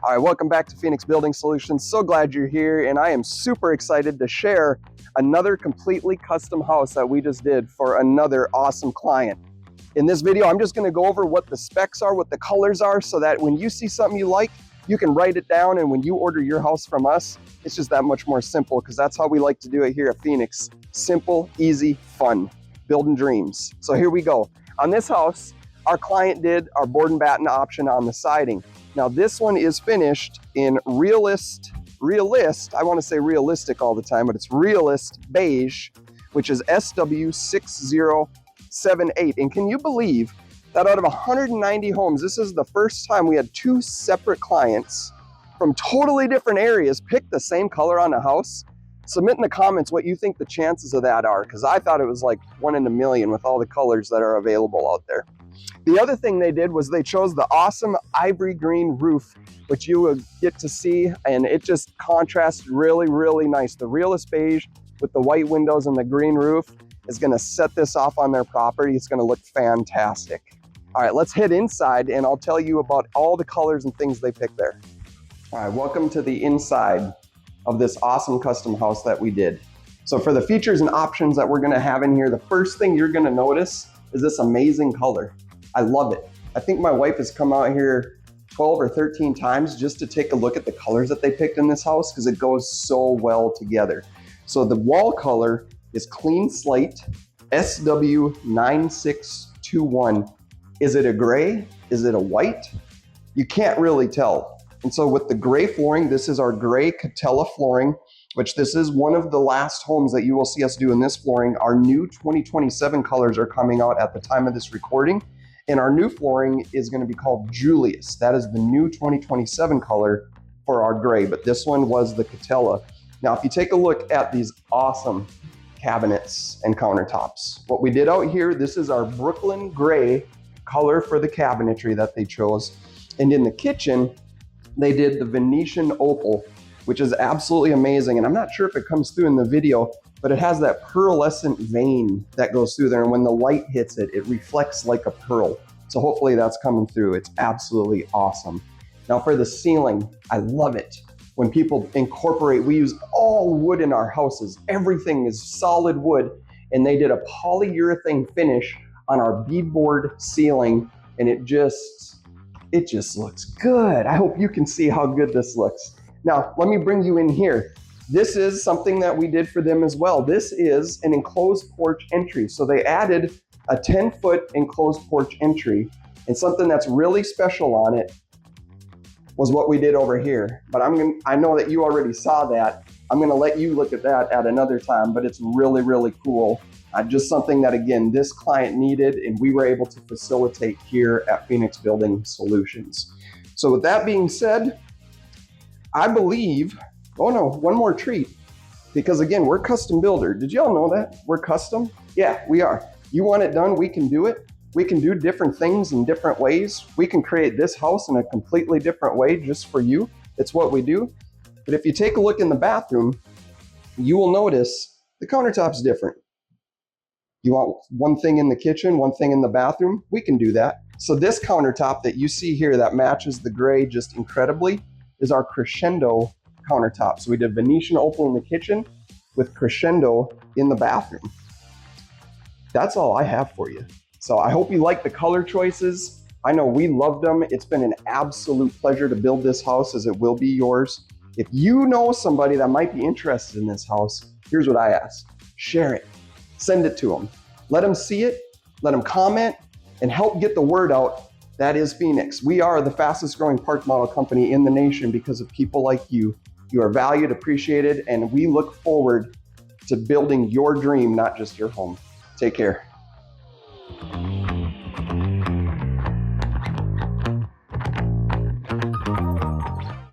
All right, welcome back to Phoenix Building Solutions. So glad you're here, and I am super excited to share another completely custom house that we just did for another awesome client. In this video, I'm just gonna go over what the specs are, what the colors are, so that when you see something you like, you can write it down, and when you order your house from us, it's just that much more simple, because that's how we like to do it here at Phoenix. Simple, easy, fun, building dreams. So here we go. On this house, our client did our board and batten option on the siding. Now this one is finished in realist, I want to say realistic all the time, but it's realist beige, which is SW6078. And can you believe that out of 190 homes, this is the first time we had two separate clients from totally different areas pick the same color on a house? Submit in the comments what you think the chances of that are, because I thought it was like 1 in a million with all the colors that are available out there. The other thing they did was they chose the awesome ivory green roof, which you will get to see, and it just contrasts really, really nice. The realist beige with the white windows and the green roof is gonna set this off on their property. It's gonna look fantastic. All right, let's head inside and I'll tell you about all the colors and things they picked there. All right, welcome to the inside of this awesome custom house that we did. So for the features and options that we're gonna have in here, the first thing you're gonna notice is this amazing color. I love it. I think my wife has come out here 12 or 13 times just to take a look at the colors that they picked in this house, because it goes so well together. So the wall color is clean slate, SW9621. Is it a gray? Is it a white? You can't really tell. And so with the gray flooring, this is our gray Catella flooring, which this is one of the last homes that you will see us do in this flooring. Our new 2027 colors are coming out at the time of this recording. And our new flooring is going to be called Julius. That is the new 2027 color for our gray, but this one was the Catella. Now, if you take a look at these awesome cabinets and countertops, what we did out here, this is our Brooklyn gray color for the cabinetry that they chose. And in the kitchen, they did the Venetian opal, which is absolutely amazing. And I'm not sure if it comes through in the video, but it has that pearlescent vein that goes through there. And when the light hits it, it reflects like a pearl. So hopefully that's coming through. It's absolutely awesome. Now for the ceiling, I love it. When people incorporate, we use all wood in our houses. Everything is solid wood. And they did a polyurethane finish on our beadboard ceiling. And it just looks good. I hope you can see how good this looks. Now, let me bring you in here. This is something that we did for them as well. This is an enclosed porch entry. So they added a 10-foot enclosed porch entry, and something that's really special on it was what we did over here. But I know that you already saw that. I'm gonna let you look at that at another time, but it's really, really cool. Just something that, again, this client needed, and we were able to facilitate here at Phoenix Building Solutions. So with that being said, I believe, oh no, one more treat, because again, we're custom builder. Did y'all know that? We're custom? Yeah, we are. You want it done, we can do it. We can do different things in different ways. We can create this house in a completely different way just for you. It's what we do. But if you take a look in the bathroom, you will notice the countertop's different. You want one thing in the kitchen, one thing in the bathroom, we can do that. So this countertop that you see here that matches the gray just incredibly is our crescendo countertop. So we did Venetian opal in the kitchen with crescendo in the bathroom. That's all I have for you. So I hope you like the color choices. I know we loved them. It's been an absolute pleasure to build this house, as it will be yours. If you know somebody that might be interested in this house, here's what I ask. Share it. Send it to them. Let them see it. Let them comment and help get the word out. That is Phoenix. We are the fastest growing park model company in the nation because of people like you. You are valued, appreciated, and we look forward to building your dream, not just your home. Take care.